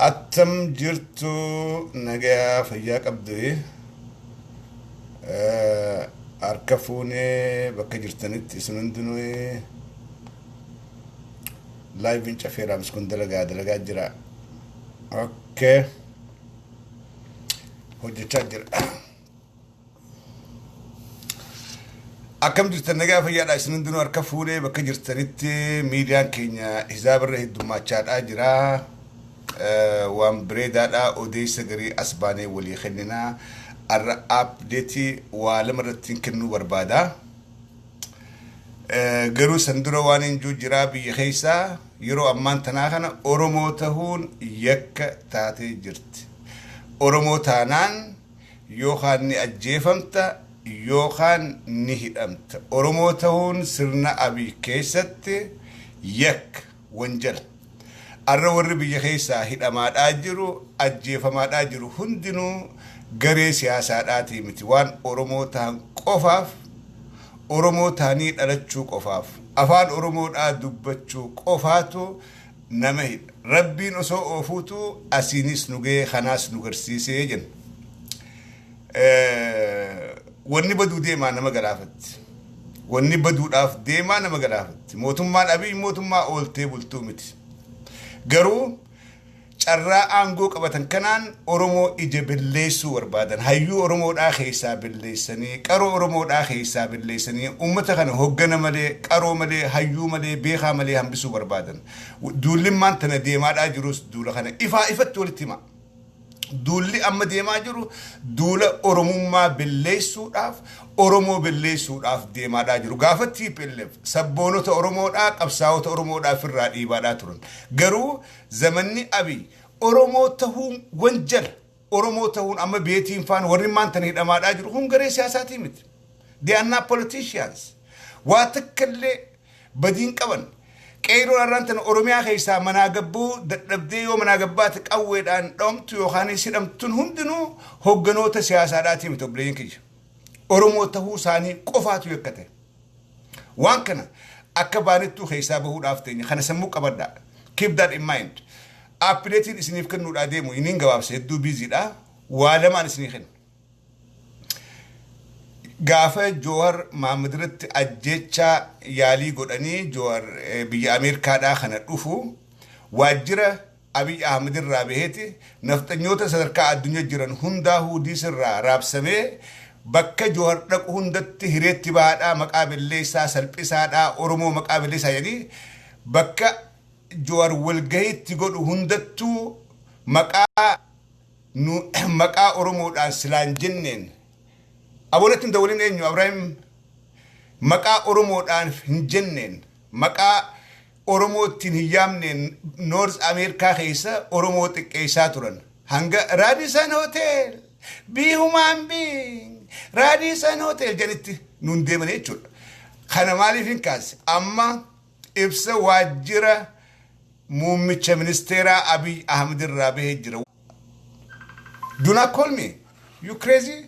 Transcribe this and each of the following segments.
Attam jirtu nagaa fayyaa qabdu harka fuunee bakka jirtanitti isin hundinuu live in cafeeraam iskun dalagaa jira. Okay. Hojjechaa jira. Akkam jirtan nagaa fayyaadha isin hundinuu harka fuunee bakka jirtanitti miidiyaan keenya hizaabarra heddummaachaa jira. waan breedaadha odeessa garii asbaanee walii kennina arra update waa lamarratti kennu barbaada garuu sandura waan injuu jira biyya keessa yeroo ammaan tanaa kana oromoo tahuun yakka taatee jirti oromoo taanaan yookaan ni ajjeefamta yookaan ni hidhamta oromoo tahuun sirna abii keessatti yakka wanjala arra warri biyya keessa hidhamaadhaa jiru ajjeefamaadhaa jiru hundinuu garee siyaasaadhaatii miti waan oromoo ta'an qofaaf oromoo ta'anii dhalachuu qofaaf afaan oromoodhaa dubbachuu qofaatu nama hidha rabbiin osoo oofuutu asiinis nu ga'ee kanaas nu garsiisee jenna wanni baduu deemaa nama galaafatti wanni baduudhaaf deemaa nama galaafatti mootummaan abii mootummaa ooltee bultuu miti garuu carraa aangoo qabatan kanaan oromoo ija belleessuu barbaadan hayyuu oromoodhaa keessaa belleessanii qaroo oromoodhaa keessaa belleessanii ummata kana hoggana malee qaroo malee hayyuu malee beekaa malee hambisuu barbaadan duullimmaan tana deemaadhaa jirus duula kana ifatti walitti hima duulli amma deemaa jiru duula oromummaa belleessuudhaaf oromoo belleessuudhaaf deemaadhaa jiru gaafatti pelleef sabboonota oromoodhaa qabsaa'ota oromoodhaa firraa dhiibaadhaa turan garuu zamanni abii oromoo tahuun wanjala oromoo tahuun amma beetiin faan warri maantan hidhamaadhaa jiru kun garee siyaasaatii miti they are not politicians waa takkallee badiin qaban qeyroo arrantana oromiyaa keessaa manaagabbuu dadhabdee yoo manaagabbaati qawweedhaan dhawamtu yookaan sidhamtun hundinuu hogganoota siyaasaadhaatii miti obboleeyyin kiyya oromoo tahuu isaanii qofaatu yakkate waan kana akka baanittuu keessaa bahuudhaaf teenya kana sammuu qabadhaa keep that in mind updatein isiniif kennuudhaa deemu iniin gabaabsa hedduu biiziidha waa lamaan isinii kenna gaafa Jawar Maamadiratti ajjechaa yaalii godhanii Jawar biyya Ameerikaadhaa kana dhufu waajjira Abiy Ahmed irraa baheeti naftanyoota sadarkaa addunyaa jiran hundaa hudiisirraa raabsamee bakka Jawar dhaqu hundatti hireetti baadhaa maqaa belleessaa salphisaadhaa oromoo maqaa belleessaa jedhanii bakka Jawar walgahiitti godhu hundattuu maqaa oromoodhaan silaan jenneen aboonatin dawlin eenyu Ibrahim maqaa oromoodhaan hin jenneen maqaa oromootiin hin yaamneen North America keessa oromoo xiqqeessaa turan hanga Radisson Hotel be human being Radisson Hotel janitti nun deeman jechuudha kana maaliif hin kaase amma ibsa waajjira muummicha ministeeraa Abiy Ahmed irraa bahee jira do not call me you crazy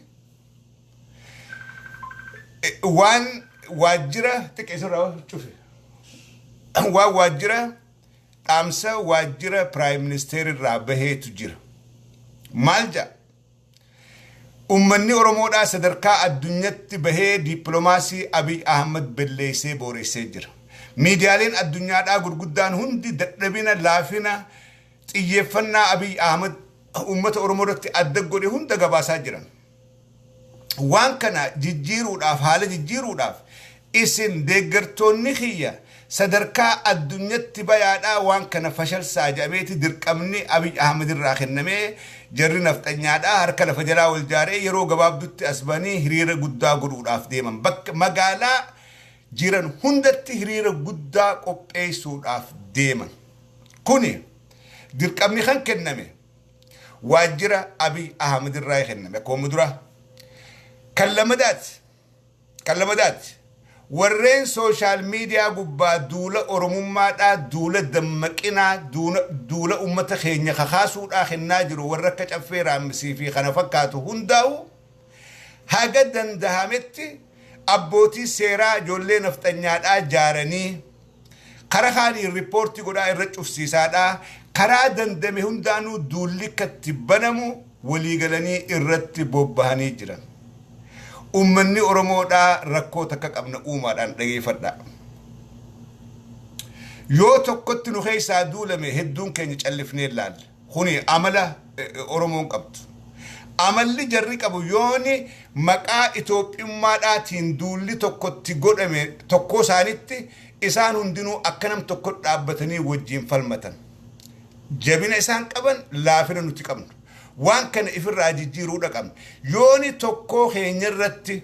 waan waajjira xiqqeessurraa cufe waan waajjira dhaamsa waajjira prime minister irraa baheetu jira maal jaa ummanni oromoodhaa sadarkaa addunyatti bahee dippiloomaasii Abiy Ahmed belleessee booreessee jira miidiyaaleen addunyaadhaa gurguddaan hundi dadhabina laafina xiyyeeffannaa Abiy Ahmed ummata oromoodatti adda godhe hunda gabaasaa jiran waan kana jijjiiruudhaaf haala jijjiiruudhaaf isin deeggartoonni kiyya sadarkaa addunyatti bayaadhaa waan kana fashalsaa jedhameeti dirqamni Abiy Ahmed irraa kennamee jarri nafxanyaadhaa harka lafa jalaa wal jaaree yeroo gabaabdutti asbanii hiriira guddaa godhuudhaaf deeman bakka magaalaa jiran hundatti hiriira guddaa qopheessuudhaaf deeman kuni dirqamni kan kenname waajjira Abiy Ahmed irraa kenname akkuma dura kallamadaati warreen social media gubbaa duula oromummaadhaa duula dammaqinaa duula ummata keenya kakaasuudhaa kennaa jiru warra akka caffee raammisii fi kana fakkaatu hundaa'u haga dandahametti abbootii seeraa ijoollee nafxanyaadhaa jaaranii kara kaanii riippoortii godhaa irra cufsiisaadhaa karaa dandame hundaanuu duulli katti banamu walii galanii irratti bobbahanii jiran. Ummanni Oromoodhaa rakkoo takka qabna uumaadhaan dhageeffadha. Yoo tokkotti nu keessaa duulame hedduun keenya callifnee ilaalla. Kuni amala Oromoon qabdu. Amalli jarri qabu yooni maqaa Itoophiyummaadhaatiin duulli tokkotti godhame tokko isaanitti isaan hundinuu akka nam tokko dhaabbatanii wajjin falmatan. Jabina isaan qaban laafina nuti qabnu. Waan kana ifirraa jijjiiruudha qabna. Yooni tokko keenya irratti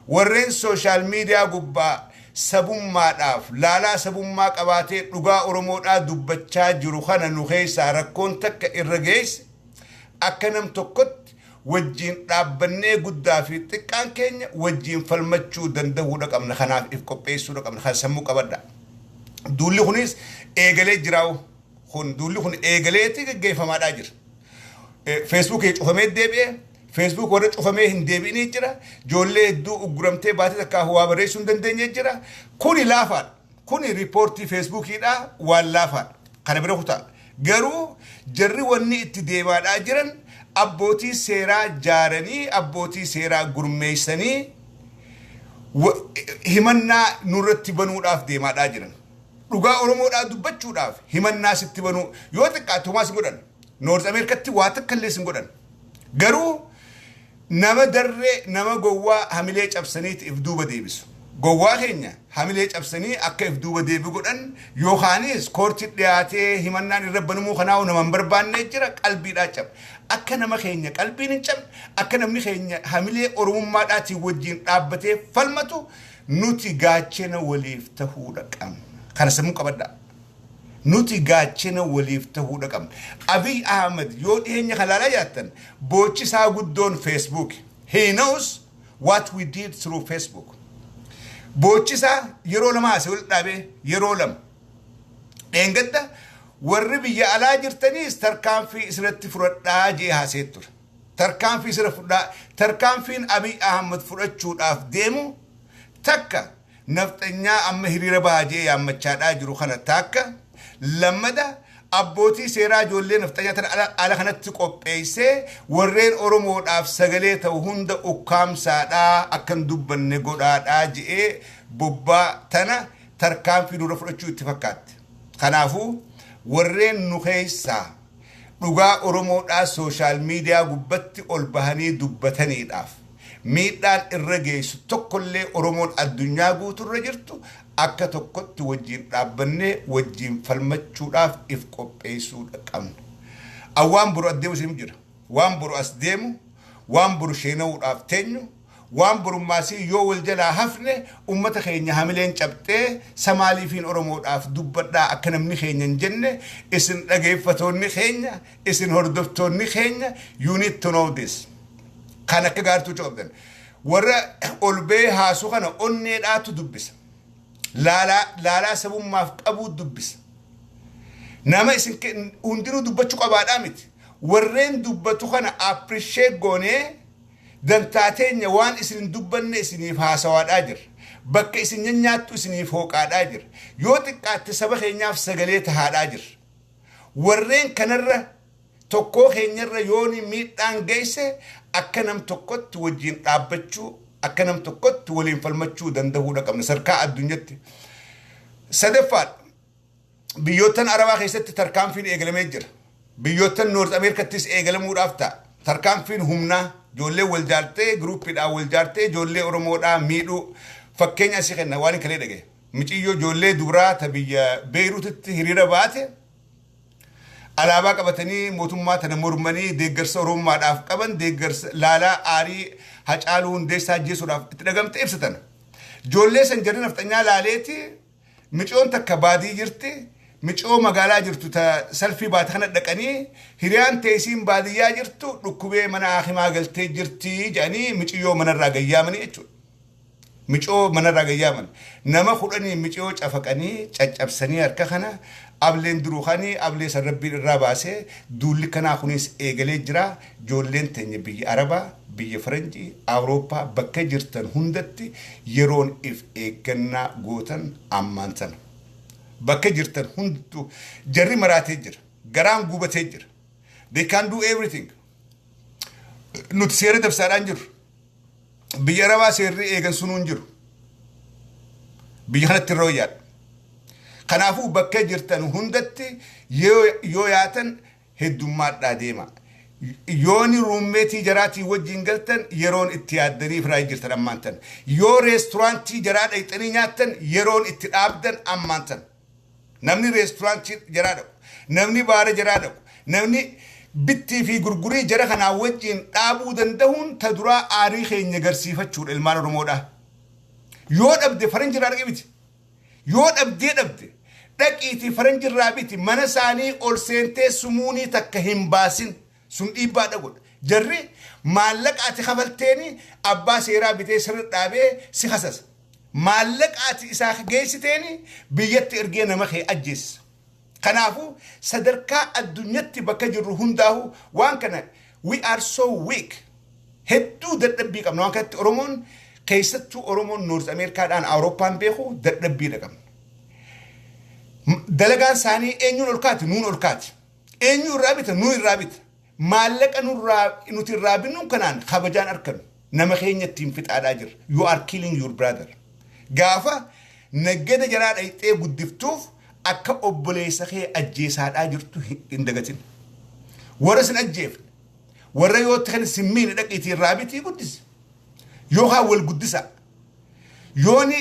warreen social media gubbaa sabummaadhaaf laalaa sabummaa qabaatee dhugaa Oromoodhaa dubbachaa jiru kana nu keessaa rakkoon takka irra geesse akka nam tokkotti wajjin dhaabbannee guddaa fi xiqqaan keenya wajjin falmachuu danda'uudha qabna. Kanaaf if qopheessuudha qabna. Kan sammuu qabadha. Duulli kunis eegalee jiraa'u. Duulli kun eegaleetti gaggeeffamaadhaa jira. Facebook cufamee deebi'ee Facebook warra cufamee hin deebi'inii jira. Ijoollee hedduu ugguramtee baatee takkaa waa barreessuu hin dandeenye jira. Kuni laafaadha. Kuni riippoortii Facebookiidhaa waan laafaadha. Kana bira kutaa. Garuu jarri wanni itti deemaadhaa jiran abbootii seeraa jaaranii abbootii seeraa gurmeessanii himannaa nurratti banuudhaaf deemaadhaa jiran. Dhugaa Oromoodhaa dubbachuudhaaf himannaa sitti banuu yoo xiqqaatu maas godhan. Noorth Ameerikatti waa takka illee sin godhan. Garuu nama darree nama gowwaa hamilee cabsaniiti if duuba deebisu. Gowwaa keenya hamilee cabsanii akka if duuba deebi godhan yookaanis koortii dhiyaatee himannaan irra banamuu kanaawu nama hin barbaanne jira qalbiidhaa caba. Akka nama keenya qalbiin hin cabne akka namni keenya hamilee Oromummaadhaatiin wajjin dhaabbatee falmatu nuti gaachena waliif ta'uudha qabna. Kana sammuu qabadhaa. Nuti gaachena waliif ta'uudha qabna. Abiy Ahmed yoo dhiyeenya kalaalaa yaattan boochisaa guddoon Facebook. He knows what we did through Facebook. Boochisaa yeroo lama asii ol dhaabee yeroo lama. Dheengadda warri biyya alaa jirtaniis tarkaanfii isirratti fudhadhaa jee haasee ture. Tarkaanfii isirra fudhaa. Tarkaanfiin Abiy Ahmed fudhachuudhaaf deemu takka nafxanyaa amma hiriira baajee yaammachaadhaa jiru kana takka lammada abbootii seeraa ijoollee nafxanyaa tana ala kanatti qopheessee warreen Oromoodhaaf sagalee ta'u hunda ukkaamsaadhaa akkan dubbanne godhaadhaa je'ee bobbaa tana tarkaanfii nurra fudhachuu itti fakkaatti. Kanaafuu warreen nu keessaa dhugaa Oromoodhaa social media gubbatti ol bahanii dubbataniidhaaf miidhaan irra geessu tokkollee Oromoon addunyaa guuturra jirtu akka tokkotti wajjin dhaabbannee wajjin falmachuudhaaf if qopheessuudha qabna. Awwaan boru adeemu isin jira. Waan boru as deemu, waan boru sheena'uudhaaf teenyu, waan borummaasii yoo wal jalaa hafne ummata keenya hamileen cabxee Samaaliifiin Oromoodhaaf dubbadhaa akka namni keenya hin jenne isin dhageeffatoonni keenya, isin hordoftoonni keenya you need to know this. Kan akka gaartuu qabdan. Warra olbee haasuu kana onneedhaatu dubbisa. Laalaa sabummaaf qabuu dubbisa. Nama isin hundinuu dubbachuu qabaadhaa miti. Warreen dubbatu kana appreciate goonee dantaateenya waan isin dubbanne isiniif haasawaadhaa jira. Bakka isin nyaattu isiniif hooqaadhaa jira. Yoo xiqqaatte saba keenyaaf sagalee tahaadhaa jira. Warreen kanarra tokkoo keenyarra yooni miidhaan geesse akka nam tokkotti wajjin dhaabbachuu akka nam tokkotti waliin falmachuu danda'uudha qabna sarkaa addunyatti. Sadaffaan biyyoottan Arabaa keessatti tarkaanfiin eegalamee jira. Biyyoottan Noorth Ameerikattis eegalamuudhaaf ta'a. Tarkaanfiin humnaa ijoollee wal jaartee gruuppiidhaan wal jaartee ijoollee Oromoodhaa miidhuu fakkeenya asii kenna waan hin kalee dhagaye. Miciyyoo ijoollee dubaraa ta biyya Beeruutitti hiriira baate alaabaa qabatanii mootummaa tana mormanii deeggarsa Oromummaadhaaf qaban deeggarsa laalaa aarii Hacaaluu Hundeessaa ajjeesuudhaaf itti dhagamte ibsatan. Ijoollee san jarri nafxanyaa laaleeti micoon takka baadii jirti micoo magaalaa jirtu ta salfii baate kana dhaqanii hiriyaan teessiin baadiyyaa jirtu dhukkubee mana hakimaa galtee jirti jedhanii miciyyoo manarraa gayyaamanii jechuudha. Micoo manarraa gayyaaman nama kudhanii micoo cafaqanii caccabsanii harka kana ableen duruukhanii ablee sarrabbiin irraa baasee duulli kanaa kunis eegalee jira. Ijoolleen teenya biyya Arabaa biyya Faranjii Awurooppaa bakka jirtan hundatti yeroon if eeggannaa gootan ammaan sana bakka jirtan hunduu jarri maraatee jira. garaan gubatee jira. They can do everything. Nuti seera dabsaadhaan jiru. Biyya Arabaa seerri eegan sunuun jiru. Biyya kanatti irra wayyaadha. Kanaafuu bakka jirtan hundatti yoo yaatan heddummaadhaa deema. Yooni ruummeetii jaraatii wajjin galtan yeroon itti yaaddanii firaa jirtan ammaantan. Yoo reesturaantii jaraa dhayxanii nyaattan yeroon itti dhaabdan ammaantan. Namni reesturaantii jaraa dhaqu, namni baara jaraa dhaqu, namni bittii fi gurgurii jara kanaa wajjin dhaabuu danda'uun ta duraa aarii keenya agarsiifachuudha ilmaan Oromoodhaa. Yoo dhabde faranjirraa dhaqe biti. Yoo dhabde dhaqiitii faranjirraa biti mana isaanii ol seentee sumuunii takka hin baasin sun dhiibbaadha godha. Jarri maallaqa ati kafalteeni abbaa seeraa bitee sirri dhaabee si hasasa. Maallaqa ati isaa geessiteeni biyyatti ergee nama kee ajjeessa. Kanaafuu sadarkaa addunyatti bakka jirru hundaahu waan kana we are so weak. Hedduu dadhabbii qabna waan kanatti Oromoon keessattuu Oromoon Noorth Ameerikaadhaan Awurooppaan beeku dadhabbiidha qabna. Dalagaan isaanii eenyuun ol kaati nuun ol kaati. Eenyu irraa bita nuun irraa bita. Maallaqa nuti irraa binnuun kanaan kabajaan arganu nama keenya ittiin fixaadhaa jira. You are killing your brother. Gaafa naggada jaraa dhayxee guddiftuuf akka obboleessa kee ajjeesaadhaa jirtu hin dagatin. Warra sin ajjeefne warra yoo ta'an simmiin dhaqiitii irraa bitii guddisa. Yookaan wal guddisa. Yooni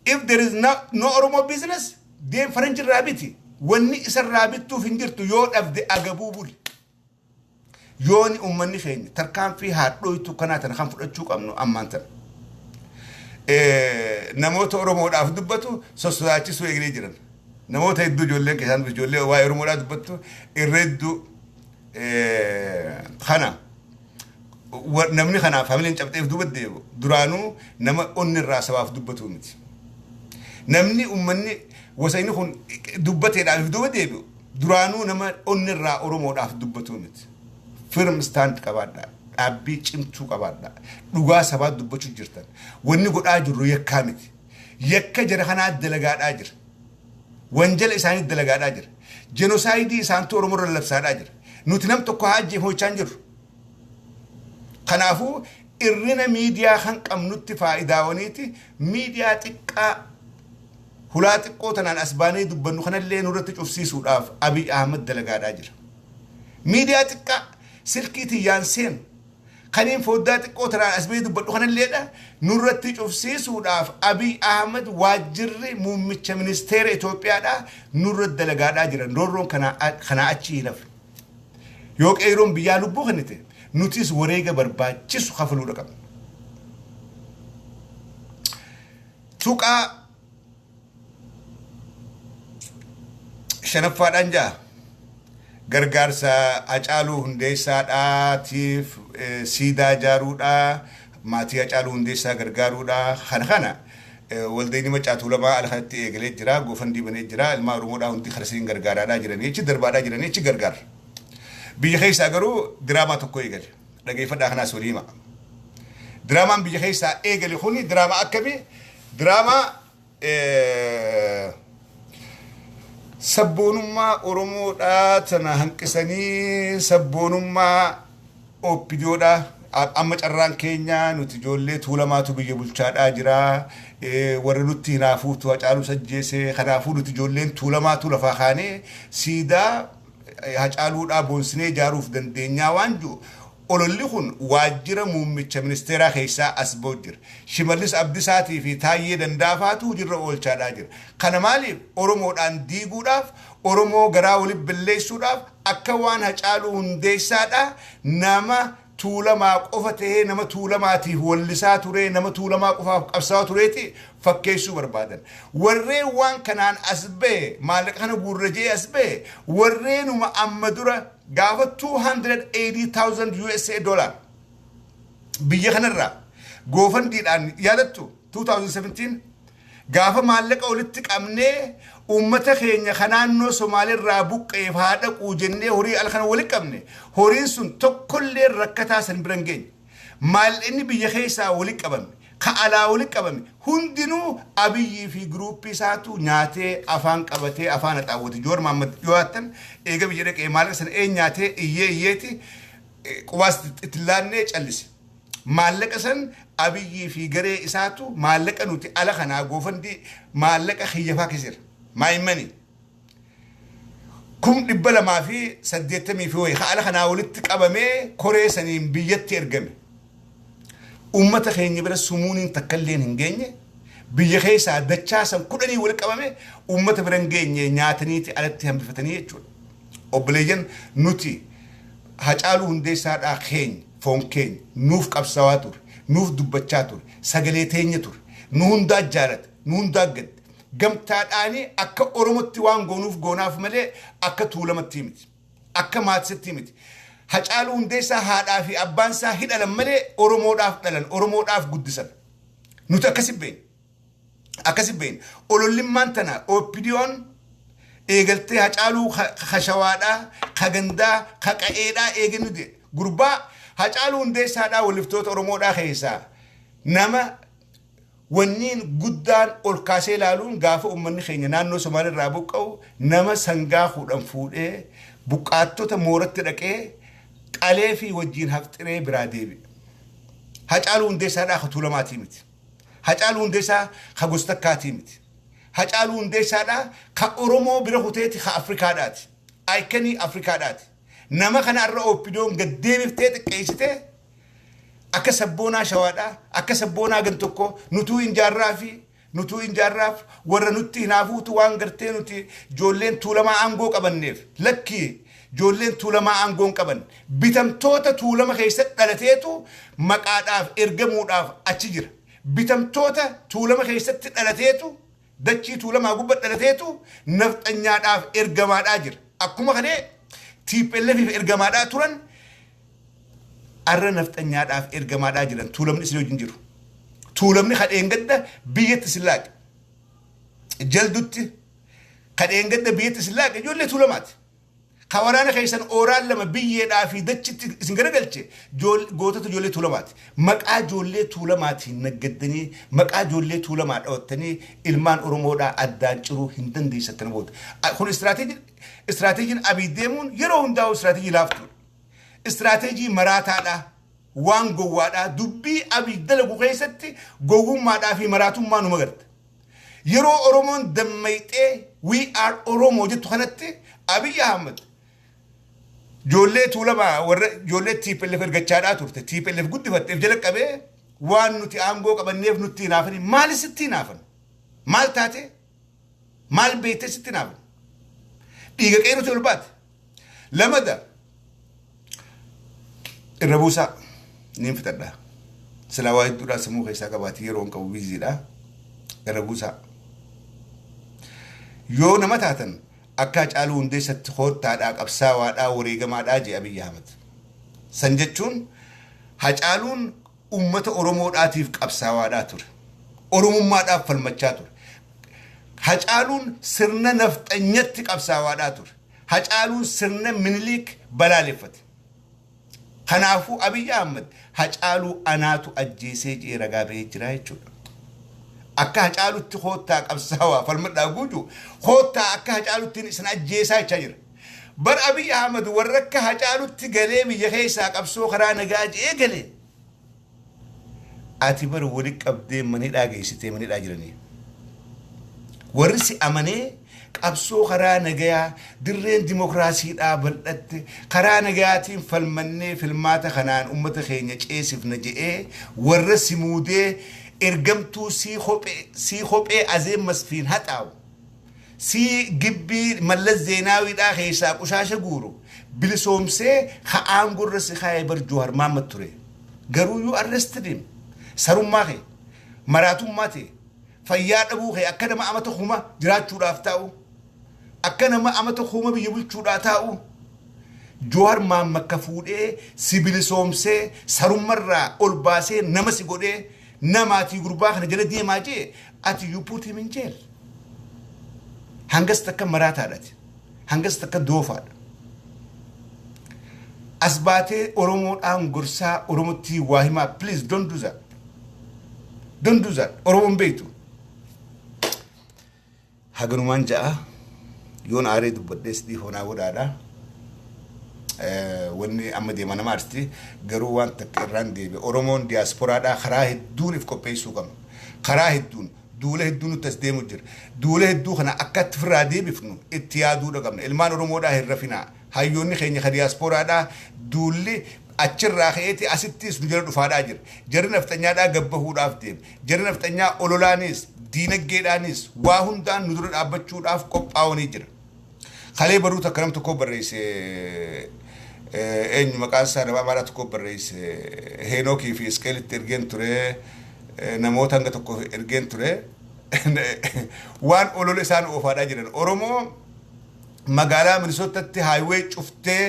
if there is no Oromo business deem faranji irraa biti. Wanni isa irraa bittuuf hin jirtu yoo dhabde agabuu buli. Yooni ummanni keenya tarkaanfii haadhoitu kanaa tana kan fudhachuu qabnu ammaan tana. Namoota Oromoodhaaf dubbatu sossodaachisuu eegalee jiran. Namoota hedduu ijoolleen keessaan ijoollee waa'ee Oromoodhaaf dubbatu irra hedduu kana namni kanaaf familiin cabxeef dubbadde duraanuu nama onni irraa sabaaf dubbatu miti. Namni ummanni wasayni kun dubbateedhaaf dubbadde duraanuu nama onni irraa Oromoodhaaf dubbatu miti. Firm stand qabaadha. Dhaabbii cimtuu qabaadha. Dhugaa sabaa dubbachuu jirtan. Wanni godhaa jirru yakkaa miti. Yakka jara kanaa dalagaadhaa jira. Wanjala isaanii dalagaadhaa jira. Jenosaayidii isaantu Oromoo irra labsaadhaa jira. Nuti nam tokko haa ajjeefachaan jirru. Kanaafuu irrina miidiyaa kan qabnutti faayidaawwaniiti miidiyaa xiqqaa hulaa xiqqoo tanaan as baanee dubbannu kanallee nurratti cufsiisuudhaaf Abiy Ahmed dalagaadhaa jira. Miidiyaa xiqqaa silkiitii yaanseen kaniin foddaa xiqqoo tanaan as baanee dubbannu kanalleedha nurratti cufsiisuudhaaf Abiy Ahmed waajjirri muummicha ministeera Itoophiyaadhaa nurratti dalagaadhaa jira. Roorroon kanaa achi hin hafne. Yoo qeeroon biyyaa lubbuu kennite nutis wareega barbaachisu kafaluudha qabna. Tuqaa shanaffaadhaan jaa gargaarsa Hacaaluu Hundeessaadhaatiif siidaa ijaaruudhaa maatii Hacaaluu Hundeessaa gargaaruudhaa kana waldayni Macaatuu lamaa ala kanatti eegalee jira goofan dibanee jira ilmaa Oromoodhaa hundi karasiin gargaaraadhaa jiranii achi darbaadhaa jiranii achi gargaara. Biyya keessaa garuu diraamaa tokko eegale. Dhageeffadhaa kanaas walii hima. Diraamaan biyya keessaa eegale kuni diraamaa akkamii? Diraamaa sabboonummaa Oromoodhaa tana hanqisanii sabboonummaa OPDOdhaa amma carraan keenya nuti ijoollee tuulamaatu biyya bulchaadhaa jira. Warri nutti hinaafuutu Hacaaluu sajjeese kanaafuu nuti ijoolleen tuulamaatu lafaa kaanee siidaa Hacaaluudhaa boonsinee ijaaruuf dandeenyaa waan jiru ololli kun waajjira muummicha ministeeraa keessaa as ba'u jira. Shimallis Abdisaatii fi Taayyee Dandaafaatu jirra oolchaadhaa jira. Kana maaliif Oromoodhaan diiguudhaaf Oromoo garaa waliif balleessuudhaaf akka waan Hacaaluu Hundeessaadhaa nama tuulamaa qofa ta'ee nama tuulamaatiif wallisaa ture nama tuulamaa qofaaf qabsaa tureeti fakkeessuu barbaadan. Warreen waan kanaan as ba'e maallaqa kana guurrajee as ba'e warreenuma amma dura gaafa 280,000 USA dollar biyya kanarraa goofandiidhaan yaadattu 2017 gaafa maallaqa walitti qabnee ummata keenya kanaannoo Somaaliirraa buqqeef haa dhaquu jennee horii alkana walitti qabne horiin sun tokkollee rakkataa san biran geenye maallaqni biyya keessaa walitti qabame كألا ولك أبمي هندنو أبي في جروب ساتو ناتي أفان كبتي أفان تعود جور محمد يواتن إيجا بيجرك إمالك سن إيه ناتي إيتي قواس تلانة أليس مالك سن أبي في جري ساتو مالك نوتي على خنا غوفن دي مالك خيجفا كسر ما يمني كم نبلا ما في سديتمي في وي على خنا ولدك أبمي كوري سنين بيت إرجمي أمة خيني بلا سمون تكلين هنجيني بيجي سادة سام كلني ولك أمامي أمة برنجيني نياتني على التهم بفتنية شو أبليجن نوتي هجالو هندي ساد خين فونكين نوف كابسواتور نوف دبتشاتور سجلتين يتور نون دا جارت نون دا جد جم تاني أكا أورمتي وان غونوف غوناف ملء أكا طولة متيمت أكا مات ستيمت هجالو هندسا هذا في أبانسا هيدا لملء أورمود أف دلن أورمود أف قدسن نوتا أكسبين أولو لمانتنا أوبيديون إيجلتي هجالو خشوادا خجندا خكايدا إيجنو دي غربا هجالو هندسا دا ولفتوت أورمود أخيسا نما ونين قدان أولكاسي لالون غافو أمني خيني نانو سمالي رابوك أو نما سنغا خودن فود بقاتو تمورت تدكي قالي في وجين هفتري براديبي هجالو هندسا دا خطولة ماتيمت هجالو هندسا خغستكاتيمت هجالو هندسا دا كأورومو برخوتيتي خأفريكا داتي أيكني أفريكا داتي نما خنا الرأو بدون قديبي فتيتي كيستي أكا سبونا شوادا أكا سبونا غنتوكو نتو إنجاراف ورا نتي نافوتو وانغرتي نتي جولين تولما أنغو قبن نيف لكي جولين تولما أنغو قبن بيتم توتا تولما خيست دلتيتو مقاداف إرغموداف أتشجر بيتم توتا تولما خيست دلتيتو دچي تولما غبت دلتيتو نفط أنياداف إرغماد أجر أكوما خدي تيب اللي في إرغماد تورن أرى نفط أنياداف إرغماد أجرن تولمني سلو جنجرو تولمني خد إنجدة بيت سلاك جلدوتي خد إنجدة بيت سلاك جولي تولمات خوارانا خيسان أورال لما بيئة في دتش سنجرقلتش قوتة جولي تولمات مقا جولي تولمات نقدني مقا جولي تولمات أوتني إلمان أرمودا أدان جرو هندن دي ستنبود خون استراتيجي أبي ديمون يرون داو استراتيجي لافتور استراتيجي مراتا وان قوادا دبي أبي دلقو خيستي قوو مادا في مراتو ما نمغرد يرو أرمون دميتي we are أرمو جتو خانتي أبي أحمد جولي تولما ور جولي تيب اللي في الجتشارات ورت تيب اللي في قد فت إفجلك أبي وان نتي أمغو كبر نيف نتي نافني مال ستي نافن مال تاتي مال بيت ستي نافن إيجا كينو تولبات لما ده الربوسا نيم فترة سلاوات دورا سمو خيسا كباتي يرون كوبيزي لا الربوسا يو نمتاتن أكاج ألون دي ستخوت تاداك أبساوات أوريغا ماداجي أبي أحمد سنجتشون هاج ألون أمة أورمود آتيف أبساوات آتور أورمو ماد أفل مجاتور هاج ألون سرنا نفت أنيتك أبساوات آتور هاج ألون سرنا منليك بلالفت خنافو أبي أحمد هاج ألو أناتو أجيسيج إيرغابي جرايچو أكا هجالو تخوتا أبساوا فالمدى قوجو خوتا أكا هجالو تنسان أجيسا يتشجر بر أبي أحمد ورك هجالو تقليمي يخيسا أبسو خرانا قاج إيه قلي آتي بر ورق أبدي مني لاغيسي مني لاجرني ورسي أماني أبسو خرانا قايا درين ديمقراسي دابلت خرانا قاياتين فالمني فالماتا خنان أمتا خينيش إيسف نجي ورسي مودي إرجمتو سي خوبي أزيم مسفين هتاو سي جبي ملز زيناوي دا خيساق وشاشة قورو بلسومسي خاام قرسي خايبر جوهر ما متوري قرو يو أرستدين سرم ماخي مراتم ماتي فياد أبوخي أكنا ما أمتو خوما جرات شو رافتاو أكنا ما أمتو خوما بيبول شو راتاو جوهر ما مكفود سي بلسومسي سرم مرة أولباسي نمسي قده نماتي غربا خنا جل دي ماجي اتي يو بوت من جيل هنگس تك مراتا دات هنگس تك دوفا اسباتي اورومو ان غرسا اورومتي واهما please don't do that dunduzan oromoon beektu haganumaan ja'a yoon aaree dubbadhees dhiifoonaa godhaadha wanni amma deema nama arti garuu waan takka irraan deebi'e oromoon diyaasporaadhaa karaa hedduun if qopheessuu qabna karaa hedduun duula hedduun nuti as deemu jira duula hedduu kana akkatti firraa deebifnu itti yaaduudha qabna ilmaan oromoodhaa hin rafinaa hayyoonni keenya ka diyaasporaadhaa duulli achirraa ka'eeti asittis nu jala dhufaadhaa jira jarri nafxanyaadhaa gabbahuudhaaf deema jarri nafxanyaa ololaanis diinaggeedhaanis waa hundaan nu dura dhaabbachuudhaaf qophaa'anii jira kalee baruu takka nam tokko barreesse eenyu maqaan isaa nama amaaraa tokko barreesse Heenokii fi Isqeelitti ergeen ture namoota hanga tokko ergeen ture waan olola isaan oofaadhaa jiran Oromoo magaalaa Minisootaatti haayiwee cuftee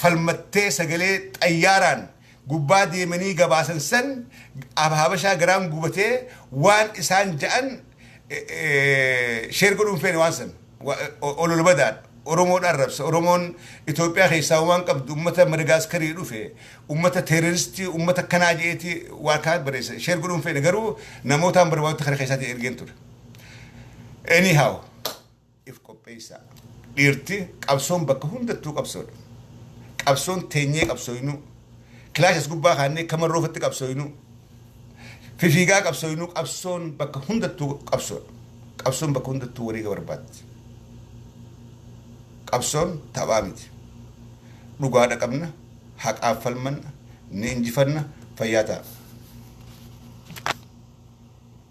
falmattee sagalee xayyaaraan gubbaa deemanii gabaasan san habashaa garaan gubatee waan isaan ja'an sheer godhuun feene waan san olola badaan Oromoodhaan rabsa Oromoon Itoophiyaa keessaa waan qabdu ummata Madagaskarii dhufe ummata teeroristii ummata kanaa jeeti waan kaan barreessa sheer godhuun feene garuu namootaan barbaadutti kana keessatti ergeen ture anyhow if qopheessaa dhiirti qabsoon bakka hundattuu qabsoodha qabsoon teenyee qabsooynu kilaashas gubbaa kaannee kamarroofatti qabsooynu fifiigaa qabsooynu qabsoon bakka hundattuu qabsoodha qabsoon bakka hundattuu wariiga barbaatti qabsoon taphaa miti dhugaadha qabna haqaaf falmanna ni injifanna fayyaa ta'a